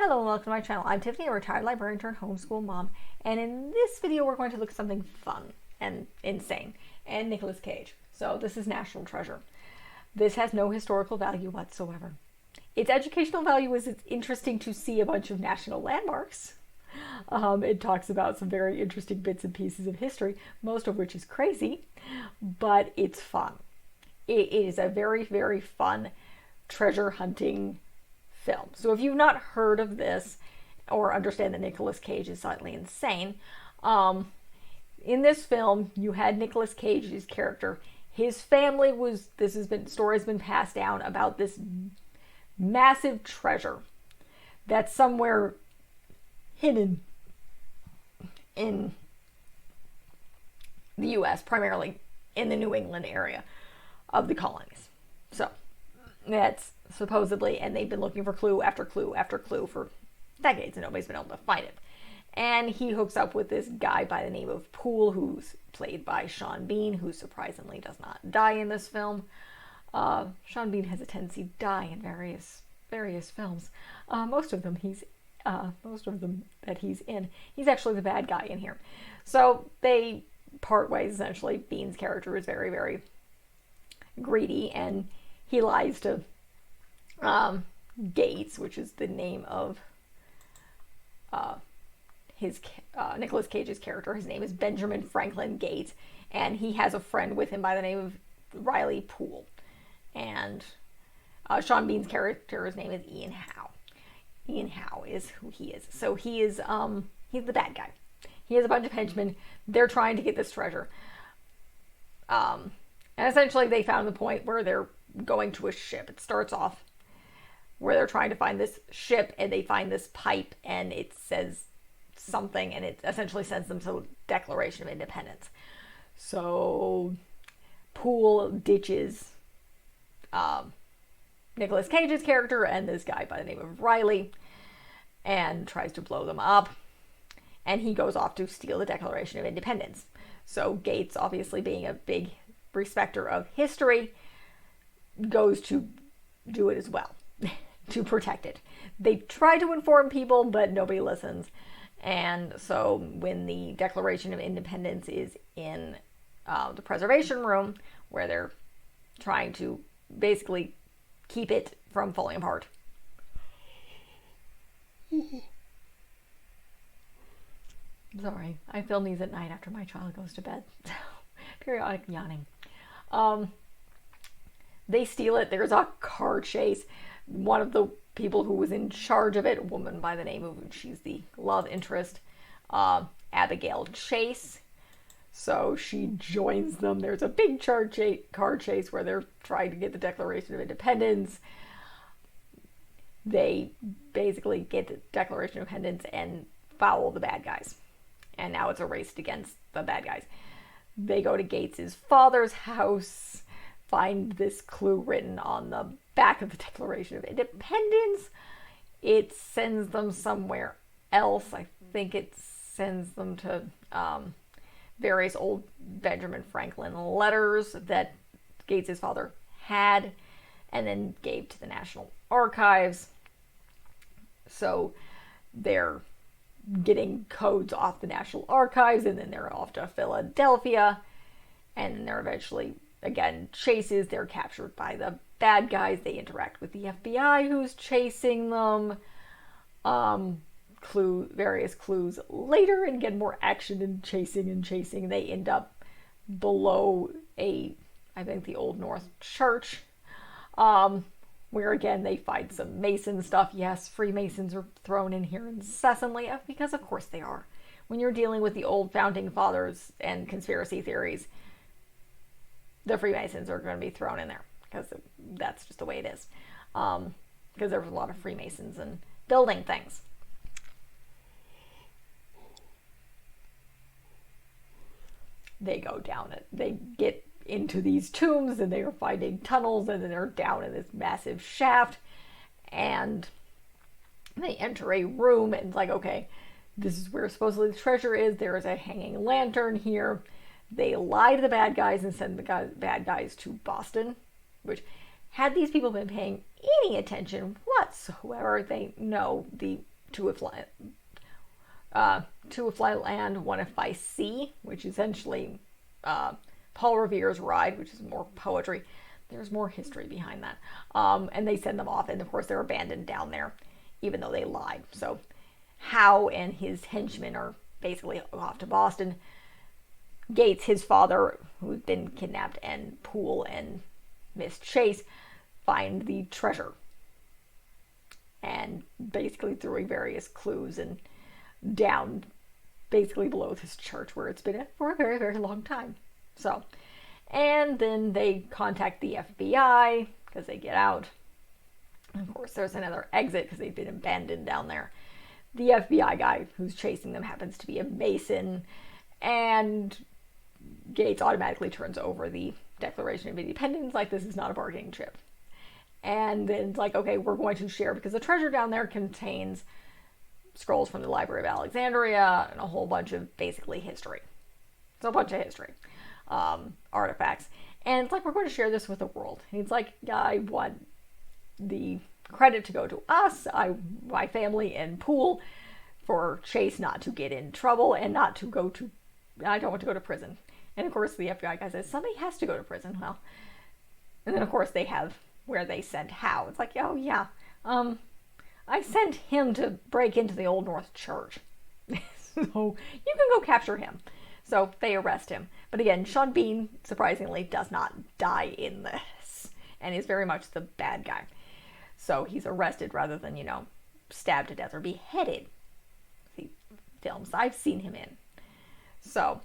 Hello and welcome to my channel. I'm Tiffany, a retired librarian turned homeschool mom, and in this video we're going to look at something fun and insane, and Nicolas Cage. So this is National Treasure. This has no historical value whatsoever. Its educational value is it's interesting to see a bunch of national landmarks. It talks about some very interesting bits and pieces of history, most of which is crazy, but it's fun. It is a very, very fun treasure hunting film. So if you've not heard of this or understand that Nicolas Cage is slightly insane, in this film you had Nicolas Cage's character. His family was, story's been passed down about this massive treasure that's somewhere hidden in the US, primarily in the New England area of the colonies. So that's supposedly, and they've been looking for clue after clue after clue for decades and nobody's been able to find it. And he hooks up with this guy by the name of Poole, who's played by Sean Bean, who surprisingly does not die in this film. Sean Bean has a tendency to die in various films. Most of them that he's in, he's actually the bad guy in here. So they part ways essentially. Bean's character is very, very greedy, and he lies to Gates, which is the name of Nicolas Cage's character. His name is Benjamin Franklin Gates, and he has a friend with him by the name of Riley Poole. And Sean Bean's character's name is Ian Howe. Ian Howe is who he is. So he is he's the bad guy. He has a bunch of henchmen. They're trying to get this treasure. And essentially they found the point where they're going to a ship. It starts off where they're trying to find this ship, and they find this pipe, and it says something, and it essentially sends them to the Declaration of Independence. So Poole ditches Nicolas Cage's character and this guy by the name of Riley and tries to blow them up, and he goes off to steal the Declaration of Independence. So Gates, obviously being a big respecter of history, goes to do it as well to protect it. They try to inform people, but nobody listens. And so when the Declaration of Independence is in the preservation room, where they're trying to basically keep it from falling apart. Sorry, I film these at night after my child goes to bed. Periodic yawning. They steal it. There's a car chase. One of the people who was in charge of it, a woman by the name of, she's the love interest, Abigail Chase. So she joins them. There's a big car chase where they're trying to get the Declaration of Independence. They basically get the Declaration of Independence and foul the bad guys. And now it's a race against the bad guys. They go to Gates's father's house, find this clue written on the back of the Declaration of Independence. It sends them somewhere else. I think it sends them to various old Benjamin Franklin letters that Gates's father had and then gave to the National Archives. So they're getting codes off the National Archives, and then they're off to Philadelphia, and then they're eventually, again, chases. They're captured by the bad guys. They interact with the FBI who's chasing them. Various clues later, and get more action and chasing. They end up below I think the Old North Church, where again they find some Mason stuff. Yes, Freemasons are thrown in here incessantly, because of course they are. When you're dealing with the old founding fathers and conspiracy theories, the Freemasons are going to be thrown in there, because that's just the way it is. Because there was a lot of Freemasons and building things. They go down it. They get into these tombs, and they are finding tunnels, and then they're down in this massive shaft, and they enter a room, and it's like, okay, this is where supposedly the treasure is. There is a hanging lantern here. They lie to the bad guys and send the bad guys to Boston, which, had these people been paying any attention whatsoever, they know the Two if by land, one if by sea, which is essentially Paul Revere's Ride, which is more poetry. There's more history behind that. And they send them off, and of course they're abandoned down there, even though they lied. So Howe and his henchmen are basically off to Boston. Gates, his father, who's been kidnapped, and Poole and Miss Chase find the treasure. And basically throwing various clues and down basically below this church where it's been for a very, very long time. So, and then they contact the FBI because they get out. And of course, there's another exit because they've been abandoned down there. The FBI guy who's chasing them happens to be a Mason, and Gates automatically turns over the Declaration of Independence like this is not a bargaining chip. And then it's like, okay, we're going to share because the treasure down there contains scrolls from the Library of Alexandria and a whole bunch of basically history. So a bunch of history artifacts. And it's like, we're going to share this with the world. And he's like, I want the credit to go to us, my family, and Poole, for Chase not to get in trouble and not to go to, I don't want to go to prison. And of course the FBI guy says, somebody has to go to prison. Well, and then of course they have where they sent Howe. It's like, oh yeah, I sent him to break into the Old North Church. So you can go capture him. So they arrest him. But again, Sean Bean, surprisingly, does not die in this. And is very much the bad guy. So he's arrested rather than, stabbed to death or beheaded. See, films I've seen him in. So,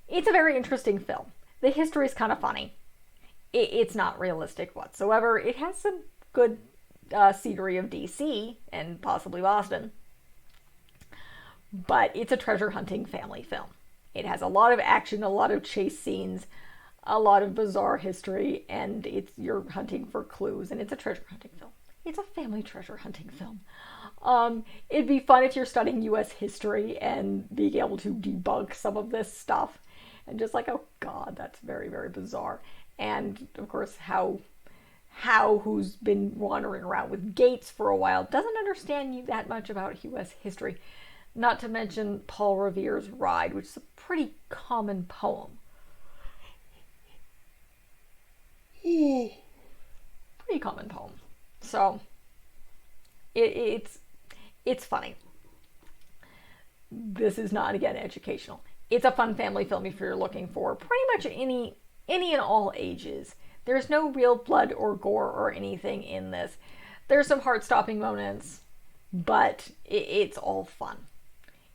it's a very interesting film. The history is kind of funny. It's not realistic whatsoever. It has some good scenery of DC and possibly Boston. But it's a treasure hunting family film. It has a lot of action, a lot of chase scenes, a lot of bizarre history, and you're hunting for clues, and it's a treasure hunting film. It's a family treasure hunting film. It'd be fun if you're studying U.S. history and being able to debunk some of this stuff. And just like, oh God, that's very, very bizarre. And of course, Howe, who's been wandering around with Gates for a while, doesn't understand that much about U.S. history. Not to mention Paul Revere's Ride, which is a pretty common poem. Pretty common poem. So, it's funny. This is not, again, educational. It's a fun family film if you're looking for pretty much any and all ages. There's no real blood or gore or anything in this. There's some heart-stopping moments, but it's all fun.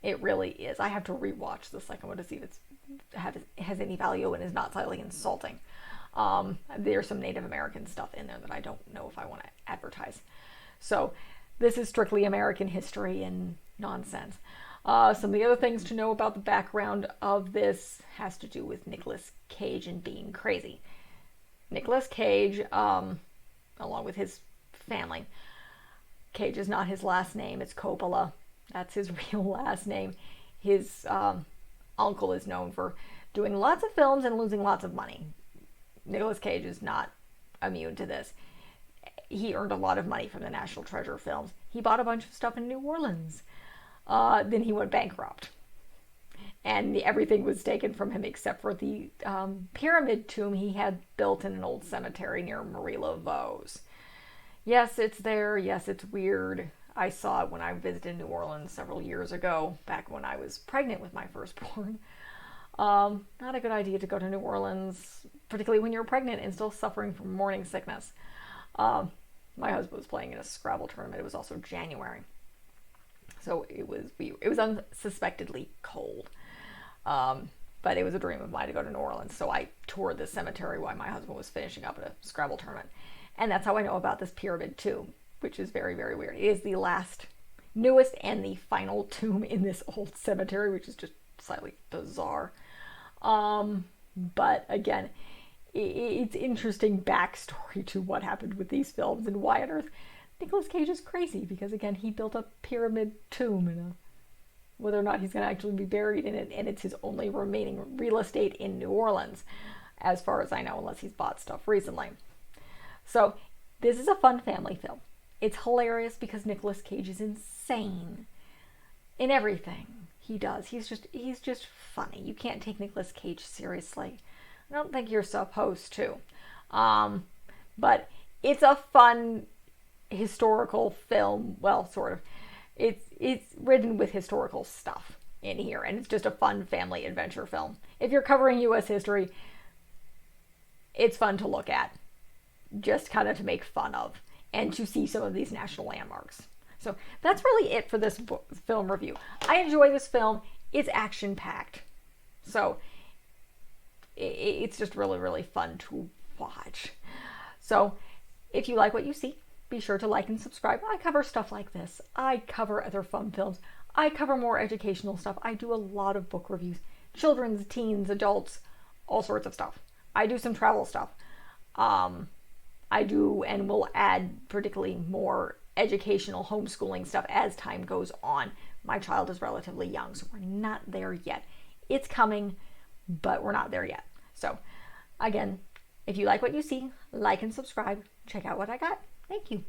It really is. I have to rewatch the second one to see if it has any value and is not slightly insulting. There's some Native American stuff in there that I don't know if I want to advertise. So this is strictly American history and nonsense. Some of the other things to know about the background of this has to do with Nicolas Cage and being crazy. Nicolas Cage, along with his family. Cage is not his last name, it's Coppola. That's his real last name. His uncle is known for doing lots of films and losing lots of money. Nicolas Cage is not immune to this. He earned a lot of money from the National Treasure films. He bought a bunch of stuff in New Orleans. Then he went bankrupt. And everything was taken from him except for the pyramid tomb he had built in an old cemetery near Marie-Laveau's. Yes, it's there. Yes, it's weird. I saw it when I visited New Orleans several years ago, back when I was pregnant with my firstborn. Not a good idea to go to New Orleans, particularly when you're pregnant and still suffering from morning sickness. My husband was playing in a Scrabble tournament. It was also January. So it was unsuspectedly cold. But it was a dream of mine to go to New Orleans. So I toured the cemetery while my husband was finishing up at a Scrabble tournament. And that's how I know about this pyramid tomb, which is very, very weird. It is the newest and the final tomb in this old cemetery, which is just slightly bizarre. But again, it's interesting backstory to what happened with these films and why on earth Nicolas Cage is crazy, because again, he built a pyramid tomb, and whether or not he's going to actually be buried in it, and it's his only remaining real estate in New Orleans, as far as I know, unless he's bought stuff recently. So this is a fun family film. It's hilarious because Nicolas Cage is insane in everything he does. He's just funny. You can't take Nicolas Cage seriously. I don't think you're supposed to. But it's a fun historical film. Well, sort of. It's written with historical stuff in here, and it's just a fun family adventure film. If you're covering U.S. history, it's fun to look at, just kind of to make fun of, and to see some of these national landmarks. So that's really it for this film review. I enjoy this film. It's action-packed. So it's just really, really fun to watch. So if you like what you see, be sure to like and subscribe. I cover stuff like this. I cover other fun films. I cover more educational stuff. I do a lot of book reviews. Children's, teens, adults, all sorts of stuff. I do some travel stuff. I do and will add particularly more educational homeschooling stuff as time goes on. My child is relatively young, so we're not there yet. It's coming, but we're not there yet. So again, if you like what you see, like and subscribe. Check out what I got. Thank you.